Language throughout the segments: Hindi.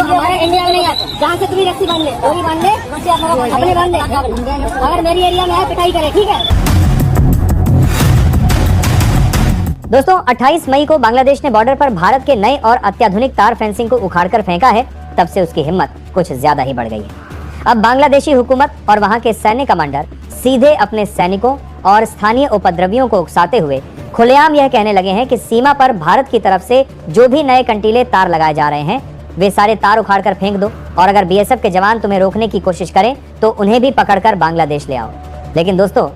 हमारे इंडिया में नहीं है। जहाँ से तुम्हें रस्सी बांध ले, गोली बांध ले, अपने बांध ले। अगर मेरी एरिया में है पिटाई करे, ठीक है। दोस्तों 28 मई को बांग्लादेश ने बॉर्डर पर भारत के नए और अत्याधुनिक तार फेंसिंग को उखाड़कर फेंका है। तब से उसकी हिम्मत कुछ ज्यादा ही बढ़ गई है। अब बांग्लादेशी हुकूमत और वहां के सैन्य कमांडर सीधे अपने सैनिकों और स्थानीय उपद्रवियों को उकसाते हुए खुलेआम यह कहने लगे हैं कि सीमा पर भारत की तरफ से जो भी नए कंटीले तार लगाए जा रहे हैं वे सारे तार उखाड़कर फेंक दो, और अगर बीएसएफ के जवान तुम्हें रोकने की कोशिश करें तो उन्हें भी पकड़कर बांग्लादेश ले आओ। लेकिन दोस्तों,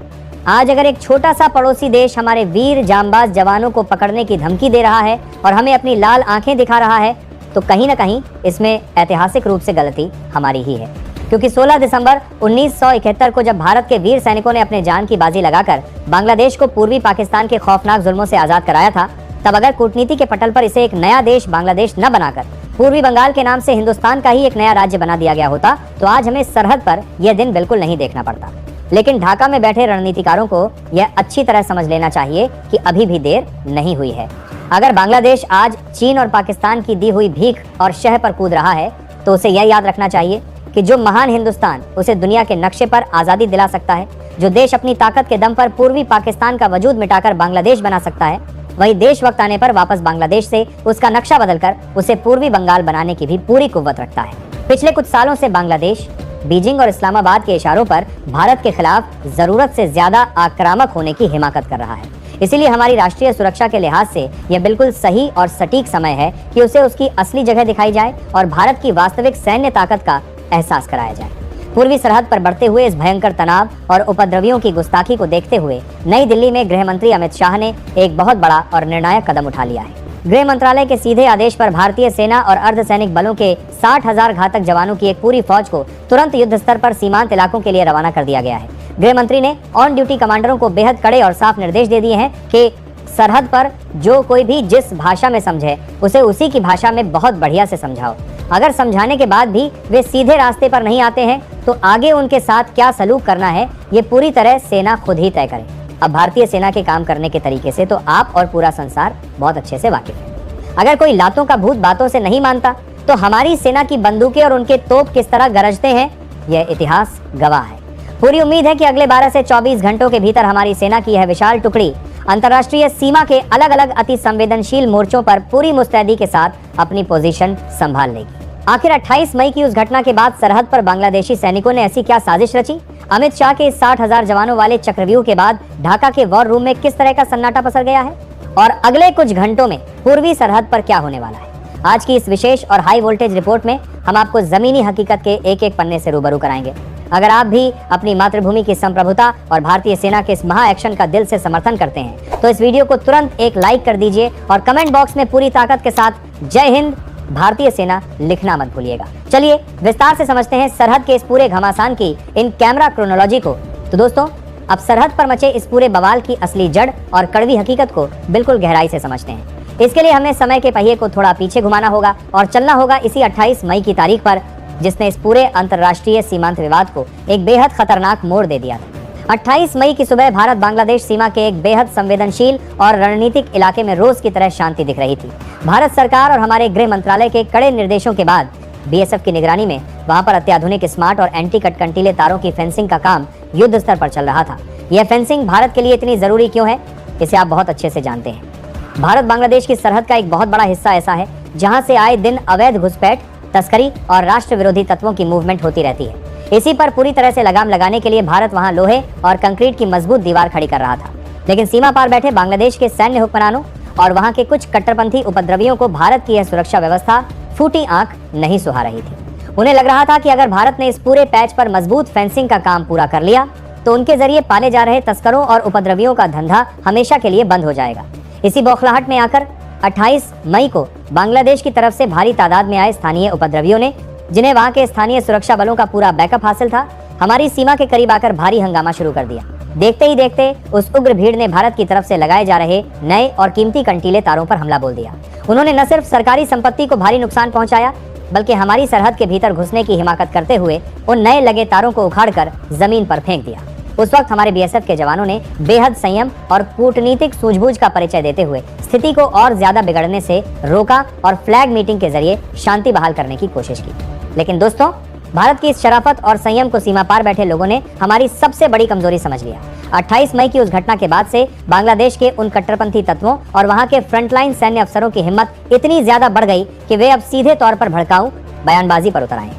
आज अगर एक छोटा सा पड़ोसी देश हमारे वीर जांबाज जवानों को पकड़ने की धमकी दे रहा है और हमें अपनी लाल आंखें दिखा रहा है, तो कहीं ना कहीं इसमें ऐतिहासिक रूप से गलती हमारी ही है। क्योंकि 16 दिसंबर 1971 को जब भारत के वीर सैनिकों ने अपने जान की बाजी लगाकर बांग्लादेश को पूर्वी पाकिस्तान के खौफनाक जुल्मों से आजाद कराया था, तब अगर कूटनीति के पटल पर इसे एक नया देश बांग्लादेश न बनाकर पूर्वी बंगाल के नाम से हिंदुस्तान का ही एक नया राज्य बना दिया गया होता, तो आज हमें सरहद पर यह दिन बिल्कुल नहीं देखना पड़ता। लेकिन ढाका में बैठे रणनीतिकारों को यह अच्छी तरह समझ लेना चाहिए कि अभी भी देर नहीं हुई है। अगर बांग्लादेश आज चीन और पाकिस्तान की दी हुई भीख और शह पर कूद रहा है, तो उसे यह याद रखना चाहिए कि जो महान हिंदुस्तान उसे दुनिया के नक्शे पर आज़ादी दिला सकता है, जो देश अपनी ताकत के दम पर पूर्वी पाकिस्तान का वजूद मिटाकर बांग्लादेश बना सकता है, वही देश वक्त आने पर वापस बांग्लादेश से उसका नक्शा बदलकर उसे पूर्वी बंगाल बनाने की भी पूरी कुव्वत रखता है। पिछले कुछ सालों से बांग्लादेश बीजिंग और इस्लामाबाद के इशारों पर भारत के खिलाफ जरूरत से ज्यादा आक्रामक होने की हिमाकत कर रहा है। इसीलिए हमारी राष्ट्रीय सुरक्षा के लिहाज से यह बिल्कुल सही और सटीक समय है कि उसे उसकी असली जगह दिखाई जाए और भारत की वास्तविक सैन्य ताकत का एहसास कराया जाए। पूर्वी सरहद पर बढ़ते हुए इस भयंकर तनाव और उपद्रवियों की गुस्ताखी को देखते हुए नई दिल्ली में गृह मंत्री अमित शाह ने एक बहुत बड़ा और निर्णायक कदम उठा लिया है। गृह मंत्रालय के सीधे आदेश पर भारतीय सेना और अर्धसैनिक बलों के 60,000 घातक जवानों की एक पूरी फौज को तुरंत युद्ध स्तर पर सीमांत इलाकों के लिए रवाना कर दिया गया है। गृह मंत्री ने ऑन ड्यूटी कमांडरों को बेहद कड़े और साफ निर्देश दे दिए हैं कि सरहद पर जो कोई भी जिस भाषा में समझे उसे उसी की भाषा में बहुत बढ़िया से समझाओ। अगर समझाने के बाद भी वे सीधे रास्ते पर नहीं आते हैं तो आगे उनके साथ क्या सलूक करना है ये पूरी तरह सेना खुद ही तय करे। अब भारतीय सेना के काम करने के तरीके से तो आप और पूरा संसार बहुत अच्छे से वाकिफ है। अगर कोई लातों का भूत बातों से नहीं मानता तो हमारी सेना की बंदूकें और उनके तोप किस तरह गरजते हैं यह इतिहास गवाह है। पूरी उम्मीद है कि अगले 12 से 24 घंटों के भीतर हमारी सेना की यह विशाल टुकड़ी अंतर्राष्ट्रीय सीमा के अलग अलग अति संवेदनशील मोर्चों पर पूरी मुस्तैदी के साथ अपनी पोजीशन संभाल लेगी। आखिर 28 मई की उस घटना के बाद सरहद पर बांग्लादेशी सैनिकों ने ऐसी क्या साजिश रची? अमित शाह के 60,000 जवानों वाले चक्रव्यूह के बाद ढाका के वॉर रूम में किस तरह का सन्नाटा पसर गया है और अगले कुछ घंटों में पूर्वी सरहद पर क्या होने वाला है? आज की इस विशेष और हाई वोल्टेज रिपोर्ट में हम आपको जमीनी हकीकत के एक एक पन्ने से रूबरू कराएंगे। अगर आप भी अपनी मातृभूमि की संप्रभुता और भारतीय सेना के इस महा एक्शन का दिल से समर्थन करते हैं तो इस वीडियो को तुरंत एक लाइक कर दीजिए और कमेंट बॉक्स में पूरी ताकत के साथ जय हिंद भारतीय सेना लिखना मत भूलिएगा। चलिए विस्तार से समझते हैं सरहद के इस पूरे घमासान की इन कैमरा क्रोनोलॉजी को। तो दोस्तों, अब सरहद पर मचे इस पूरे बवाल की असली जड़ और कड़वी हकीकत को बिल्कुल गहराई से समझते हैं। इसके लिए हमें समय के पहिए को थोड़ा पीछे घुमाना होगा और चलना होगा इसी 28 मई की तारीख पर, जिसने इस पूरे अंतर्राष्ट्रीय सीमांत विवाद को एक बेहद खतरनाक मोड़ दे दिया था। 28 मई की सुबह भारत बांग्लादेश सीमा के एक बेहद संवेदनशील और रणनीतिक इलाके में रोज की तरह शांति दिख रही थी। भारत सरकार और हमारे गृह मंत्रालय के कड़े निर्देशों के बाद बीएसएफ की निगरानी में वहां पर अत्याधुनिक स्मार्ट और एंटी कट कंटीले तारों की फेंसिंग का काम युद्ध स्तर पर चल रहा था। यह फेंसिंग भारत के लिए इतनी जरूरी क्यों है, इसे आप बहुत अच्छे से जानते हैं। भारत बांग्लादेश की सरहद का एक बहुत बड़ा हिस्सा ऐसा है जहां से आए दिन अवैध घुसपैठ, तस्करी और राष्ट्र विरोधी तत्वों की मूवमेंट होती रहती है। इसी पर पूरी तरह से लगाम लगाने के लिए भारत वहां लोहे और कंक्रीट की मजबूत दीवार खड़ी कर रहा था। लेकिन सीमा पार बैठे बांग्लादेश के सैन्य हुक्मरानों और वहां के कुछ कट्टरपंथी उपद्रवियों को भारत की यह सुरक्षा व्यवस्था फूटी आंख नहीं सुहा रही थी। उन्हें लग रहा था कि अगर भारत ने इस पूरे पैच पर मजबूत फेंसिंग का काम पूरा कर लिया तो उनके जरिए पाले जा रहे तस्करों और उपद्रवियों का धंधा हमेशा के लिए बंद हो जाएगा। इसी बौखलाहट में आकर 28 मई को बांग्लादेश की तरफ से भारी तादाद में आए स्थानीय उपद्रवियों ने, जिन्हें वहां के स्थानीय सुरक्षा बलों का पूरा बैकअप हासिल था, हमारी सीमा के करीब आकर भारी हंगामा शुरू कर दिया। देखते ही देखते उस उग्र भीड़ ने भारत की तरफ से लगाए जा रहे नए और कीमती कंटीले तारों पर हमला बोल दिया। उन्होंने न सिर्फ सरकारी संपत्ति को भारी नुकसान पहुंचाया, बल्कि हमारी सरहद के भीतर घुसने की हिमाकत करते हुए उन नए लगे तारों को उखाड़कर जमीन पर फेंक दिया। उस वक्त हमारे बीएसएफ के जवानों ने बेहद संयम और कूटनीतिक सूझबूझ का परिचय देते हुए स्थिति को और ज्यादा बिगड़ने से रोका और फ्लैग मीटिंग के जरिए शांति बहाल करने की कोशिश की। लेकिन दोस्तों, भारत की इस शराफत और संयम को सीमा पार बैठे लोगों ने हमारी सबसे बड़ी कमजोरी समझ लिया। 28 मई की उस घटना के बाद से बांग्लादेश के उन कट्टरपंथी तत्वों और वहां के फ्रंटलाइन सैन्य अफसरों की हिम्मत इतनी ज्यादा बढ़ गई कि वे अब सीधे तौर पर भड़काऊ बयानबाजी पर उतर आए।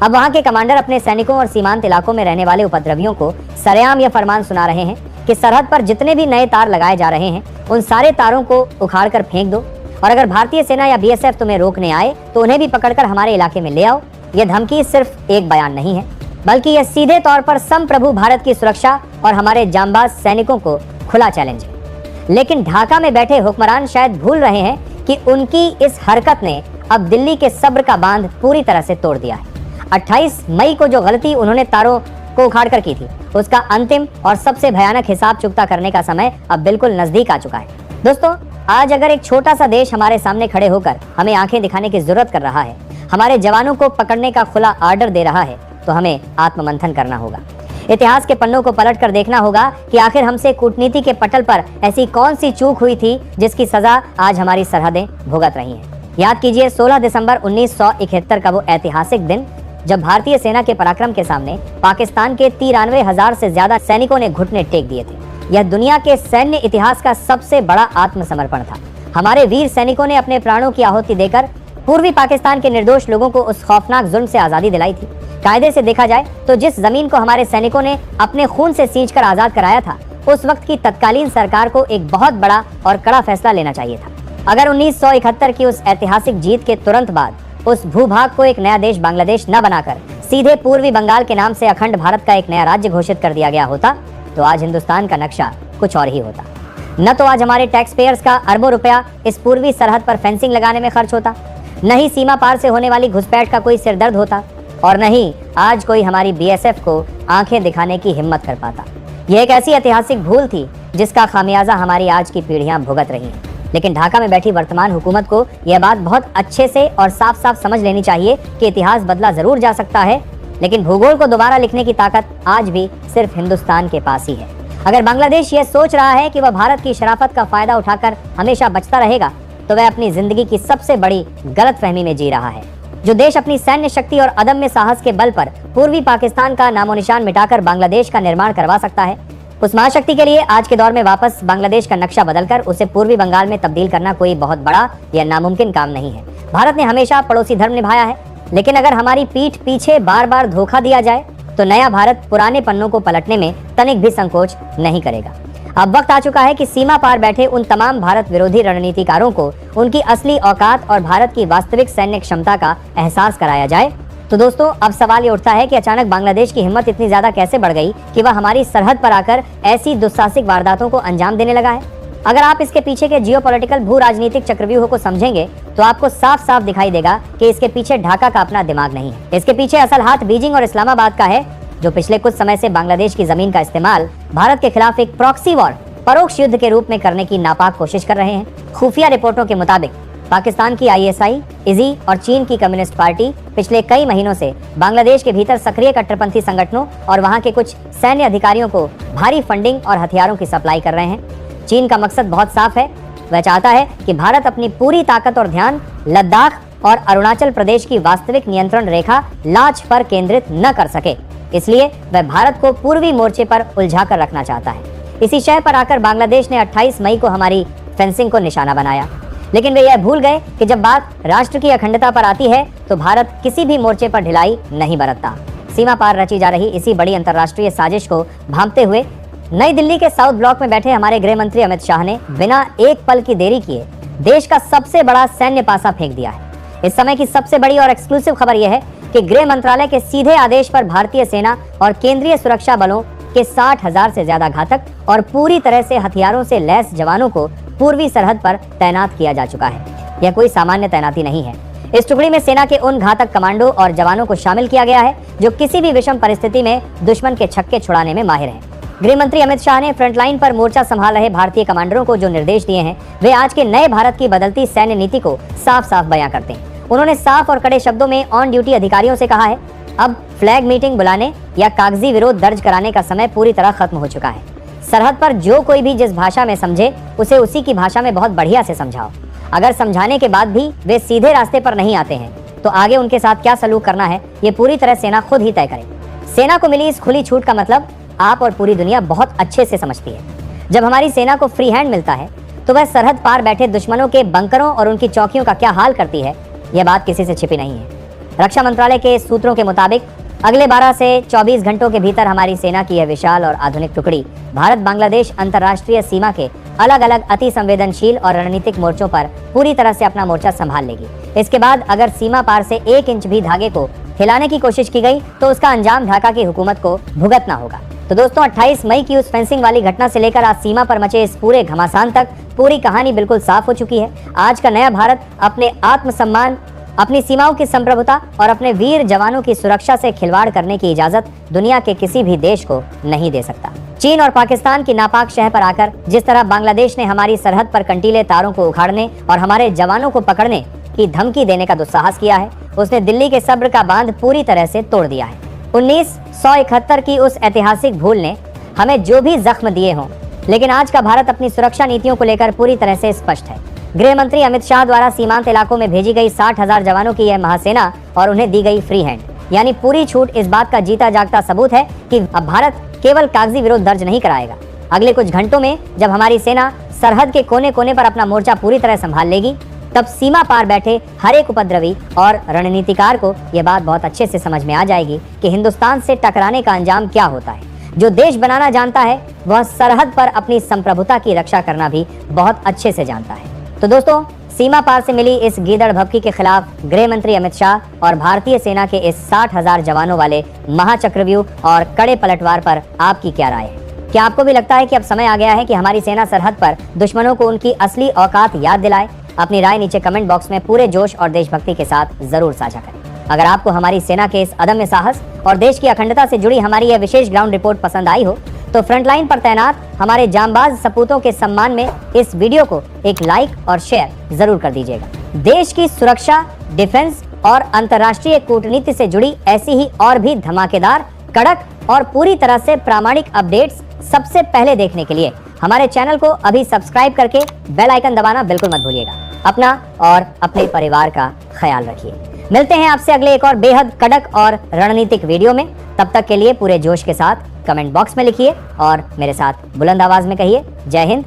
अब वहां के कमांडर अपने सैनिकों और सीमांत इलाकों में रहने वाले उपद्रवियों को सरेआम यह फरमान सुना रहे हैं कि सरहद पर जितने भी नए तार लगाए जा रहे हैं उन सारे तारों को उखाड़ कर फेंक दो, और अगर भारतीय सेना या बीएसएफ तुम्हें रोकने आए तो उन्हें भी पकड़कर हमारे इलाके में ले आओ। यह धमकी सिर्फ एक बयान नहीं है, बल्कि यह सीधे तौर पर संप्रभु भारत की सुरक्षा और हमारे जांबाज सैनिकों को खुला चैलेंज है। लेकिन ढाका में बैठे हुक्मरान शायद भूल रहे हैं कि उनकी इस हरकत ने अब दिल्ली के सब्र का बांध पूरी तरह से तोड़ दिया है। 28 मई को जो गलती उन्होंने तारों को उखाड़ कर की थी, उसका अंतिम और सबसे भयानक हिसाब चुकता करने का समय अब बिल्कुल नजदीक आ चुका है। दोस्तों, आज अगर एक छोटा सा देश हमारे सामने खड़े होकर हमें आंखें दिखाने की जरूरत कर रहा है, हमारे जवानों को पकड़ने का खुला आर्डर दे रहा है, तो हमें आत्ममंथन करना होगा। इतिहास के पन्नों को पलट कर देखना होगा कि आखिर हमसे कूटनीति के पटल पर ऐसी कौन सी चूक हुई थी जिसकी सजा आज हमारी सरहदें भुगत रही हैं। याद कीजिए 16 दिसंबर 1971 का वो ऐतिहासिक दिन जब भारतीय सेना के पराक्रम के सामने पाकिस्तान के 93,000 से ज्यादा सैनिकों ने घुटने टेक दिए थे। यह दुनिया के सैन्य इतिहास का सबसे बड़ा आत्मसमर्पण था। हमारे वीर सैनिकों ने अपने प्राणों की आहुति देकर पूर्वी पाकिस्तान के निर्दोष लोगों को उस खौफनाक जुल्म से आजादी दिलाई थी। कायदे से देखा जाए तो जिस जमीन को हमारे सैनिकों ने अपने खून से सींचकर आजाद कराया था, उस वक्त की तत्कालीन सरकार को एक बहुत बड़ा और कड़ा फैसला लेना चाहिए था। अगर 1971 की उस ऐतिहासिक जीत के तुरंत बाद उस भूभाग को एक नया देश बांग्लादेश न बनाकर सीधे पूर्वी बंगाल के नाम से अखंड भारत का एक नया राज्य घोषित कर दिया गया होता, तो आज हिंदुस्तान का नक्शा कुछ और ही होता। न तो आज हमारे टैक्स पेयर्स का अरबों रुपया इस पूर्वी सरहद पर फेंसिंग लगाने में खर्च होता, न ही सीमा पार से होने वाली घुसपैठ का कोई सिरदर्द होता, और न ही आज कोई हमारी बीएसएफ को आंखें दिखाने की हिम्मत कर पाता। यह एक ऐसी ऐतिहासिक भूल थी जिसका खामियाजा हमारी आज की पीढ़ियां भुगत रही हैं। लेकिन ढाका में बैठी वर्तमान हुकूमत को यह बात बहुत अच्छे से और साफ साफ समझ लेनी चाहिए कि इतिहास बदला जरूर जा सकता है, लेकिन भूगोल को दोबारा लिखने की ताकत आज भी सिर्फ हिंदुस्तान के पास ही है। अगर बांग्लादेश यह सोच रहा है कि वह भारत की शराफत का फायदा उठाकर हमेशा बचता रहेगा, तो वह अपनी जिंदगी की सबसे बड़ी गलतफहमी में जी रहा है। जो देश अपनी सैन्य शक्ति और अदम्य साहस के बल पर पूर्वी पाकिस्तान का नामो निशान मिटाकर बांग्लादेश का निर्माण करवा सकता है, उस महाशक्ति के लिए आज के दौर में वापस बांग्लादेश का नक्शा बदलकर उसे पूर्वी बंगाल में तब्दील करना कोई बहुत बड़ा या नामुमकिन काम नहीं है। भारत ने हमेशा पड़ोसी धर्म निभाया है, लेकिन अगर हमारी पीठ पीछे बार बार धोखा दिया जाए तो नया भारत पुराने पन्नों को पलटने में तनिक भी संकोच नहीं करेगा। अब वक्त आ चुका है कि सीमा पार बैठे उन तमाम भारत विरोधी रणनीतिकारों को उनकी असली औकात और भारत की वास्तविक सैन्य क्षमता का एहसास कराया जाए। तो दोस्तों, अब सवाल ये उठता है कि अचानक बांग्लादेश की हिम्मत इतनी ज्यादा कैसे बढ़ गई कि वह हमारी सरहद पर आकर ऐसी दुस्साहसिक वारदातों को अंजाम देने लगा है। अगर आप इसके पीछे के जियोपॉलिटिकल भू राजनीतिक चक्रव्यूह को समझेंगे तो आपको साफ साफ दिखाई देगा कि इसके पीछे ढाका का अपना दिमाग नहीं है। इसके पीछे असल हाथ बीजिंग और इस्लामाबाद का है, जो पिछले कुछ समय से बांग्लादेश की जमीन का इस्तेमाल भारत के खिलाफ एक प्रॉक्सी वॉर, परोक्ष युद्ध के रूप में करने की नापाक कोशिश कर रहे हैं। खुफिया रिपोर्टों के मुताबिक पाकिस्तान की आईएसआई, इजी और चीन की कम्युनिस्ट पार्टी पिछले कई महीनों से बांग्लादेश के भीतर सक्रिय कट्टरपंथी संगठनों और वहां के कुछ सैन्य अधिकारियों को भारी फंडिंग और हथियारों की सप्लाई कर रहे हैं। चीन का मकसद बहुत साफ है, वह चाहता है कि भारत अपनी पूरी ताकत और ध्यान लद्दाख और अरुणाचल प्रदेश की वास्तविक नियंत्रण रेखा लाच पर केंद्रित न कर सके, इसलिए वह भारत को पूर्वी मोर्चे पर उलझा कर रखना चाहता है। इसी शय पर आकर बांग्लादेश ने 28 मई को हमारी फेंसिंग को निशाना बनाया, लेकिन वे यह भूल गए कि जब बात राष्ट्र की अखंडता पर आती है तो भारत किसी भी मोर्चे पर ढिलाई नहीं बरतता। सीमा पार रची जा रही इसी बड़ी अंतर्राष्ट्रीय साजिश को भांपते हुए नई दिल्ली के साउथ ब्लॉक में बैठे हमारे गृह मंत्री अमित शाह ने बिना एक पल की देरी किए देश का सबसे बड़ा सैन्य पासा फेंक दिया है। इस समय की सबसे बड़ी और एक्सक्लूसिव खबर यह है कि गृह मंत्रालय के सीधे आदेश पर भारतीय सेना और केंद्रीय सुरक्षा बलों के 60,000 से ज्यादा घातक और पूरी तरह से हथियारों से लैस जवानों को पूर्वी सरहद पर तैनात किया जा चुका है। यह कोई सामान्य तैनाती नहीं है। इस टुकड़ी में सेना के उन घातक कमांडो और जवानों को शामिल किया गया है जो किसी भी विषम परिस्थिति में दुश्मन के छक्के छुड़ाने में माहिर हैं। गृह मंत्री अमित शाह ने फ्रंटलाइन पर मोर्चा संभाल रहे भारतीय कमांडरों को जो निर्देश दिए हैं, वे आज के नए भारत की बदलती सैन्य नीति को साफ साफ बयां करते हैं। उन्होंने साफ और कड़े शब्दों में ऑन ड्यूटी अधिकारियों से कहा है अब फ्लैग मीटिंग बुलाने या कागजी विरोध दर्ज कराने का समय पूरी तरह खत्म हो चुका है। सरहद पर जो कोई भी जिस भाषा में समझे उसे उसी की भाषा में बहुत बढ़िया से समझाओ। अगर समझाने के बाद भी वे सीधे रास्ते पर नहीं आते हैं तो आगे उनके साथ क्या सलूक करना है ये पूरी तरह सेना खुद ही तय करे। सेना को मिली इस खुली छूट का मतलब आप और पूरी दुनिया बहुत अच्छे से समझती है। जब हमारी सेना को फ्री हैंड मिलता है तो वह सरहद पार बैठे दुश्मनों के बंकरों और उनकी चौकियों का क्या हाल करती है, यह बात किसी से छिपी नहीं है। रक्षा मंत्रालय के सूत्रों के मुताबिक अगले 12 से 24 घंटों के भीतर हमारी सेना की यह विशाल और आधुनिक टुकड़ी भारत बांग्लादेश अंतर्राष्ट्रीय सीमा के अलग अलग अति संवेदनशील और रणनीतिक मोर्चों पर पूरी तरह से अपना मोर्चा संभाल लेगी। इसके बाद अगर सीमा पार से 1 इंच भी धागे को हिलाने की कोशिश की गई तो उसका अंजाम ढाका की हुकूमत को भुगतना होगा। तो दोस्तों 28 मई की उस फेंसिंग वाली घटना से लेकर आज सीमा पर मचे इस पूरे घमासान तक पूरी कहानी बिल्कुल साफ हो चुकी है। आज का नया भारत अपने आत्मसम्मान, अपनी सीमाओं की संप्रभुता और अपने वीर जवानों की सुरक्षा से खिलवाड़ करने की इजाजत दुनिया के किसी भी देश को नहीं दे सकता। चीन और पाकिस्तान की नापाक शह पर आकर जिस तरह बांग्लादेश ने हमारी सरहद पर कंटीले तारों को उखाड़ने और हमारे जवानों को पकड़ने की धमकी देने का दुस्साहस किया है, उसने दिल्ली के सब्र का बांध पूरी तरह से तोड़ दिया है। 1971 की उस ऐतिहासिक भूल ने हमें जो भी जख्म दिए हों, लेकिन आज का भारत अपनी सुरक्षा नीतियों को लेकर पूरी तरह से स्पष्ट है। गृह मंत्री अमित शाह द्वारा सीमांत इलाकों में भेजी गई 60,000 जवानों की यह महासेना और उन्हें दी गई फ्री हैंड यानी पूरी छूट इस बात का जीता जागता सबूत है कि अब भारत केवल कागजी विरोध दर्ज नहीं कराएगा। अगले कुछ घंटों में जब हमारी सेना सरहद के कोने कोने पर अपना मोर्चा पूरी तरह संभाल लेगी, तब सीमा पार बैठे हर एक उपद्रवी और रणनीतिकार को यह बात बहुत अच्छे से समझ में आ जाएगी कि हिंदुस्तान से टकराने का अंजाम क्या होता है। जो देश बनाना जानता है वह सरहद पर अपनी संप्रभुता की रक्षा करना भी बहुत अच्छे से जानता है। तो दोस्तों, सीमा पार से मिली इस गीदड़ भभकी के खिलाफ गृह मंत्री अमित शाह और भारतीय सेना के इस 60,000 जवानों वाले महाचक्रव्यूह और कड़े पलटवार पर आपकी क्या राय है? क्या आपको भी लगता है कि अब समय आ गया है कि हमारी सेना सरहद पर दुश्मनों को उनकी असली औकात याद दिलाए? अपनी राय नीचे कमेंट बॉक्स में पूरे जोश और देशभक्ति के साथ जरूर साझा करें। अगर आपको हमारी सेना के इस अदम्य साहस और देश की अखंडता से जुड़ी हमारी यह विशेष ग्राउंड रिपोर्ट पसंद आई हो तो फ्रंटलाइन पर तैनात हमारे जांबाज सपूतों के सम्मान में इस वीडियो को एक लाइक और शेयर जरूर कर दीजिएगा। देश की सुरक्षा, डिफेंस और अंतर्राष्ट्रीय कूटनीति से जुड़ी ऐसी ही और भी धमाकेदार, कड़क और पूरी तरह से प्रामाणिक अपडेट्स सबसे पहले देखने के लिए हमारे चैनल को अभी सब्सक्राइब करके बेल आइकन दबाना बिल्कुल मत भूलिएगा। अपना और अपने परिवार का ख्याल रखिए। मिलते हैं आपसे अगले एक और बेहद कड़क और रणनीतिक वीडियो में। तब तक के लिए पूरे जोश के साथ कमेंट बॉक्स में लिखिए और मेरे साथ बुलंद आवाज में कहिए, जय हिंद,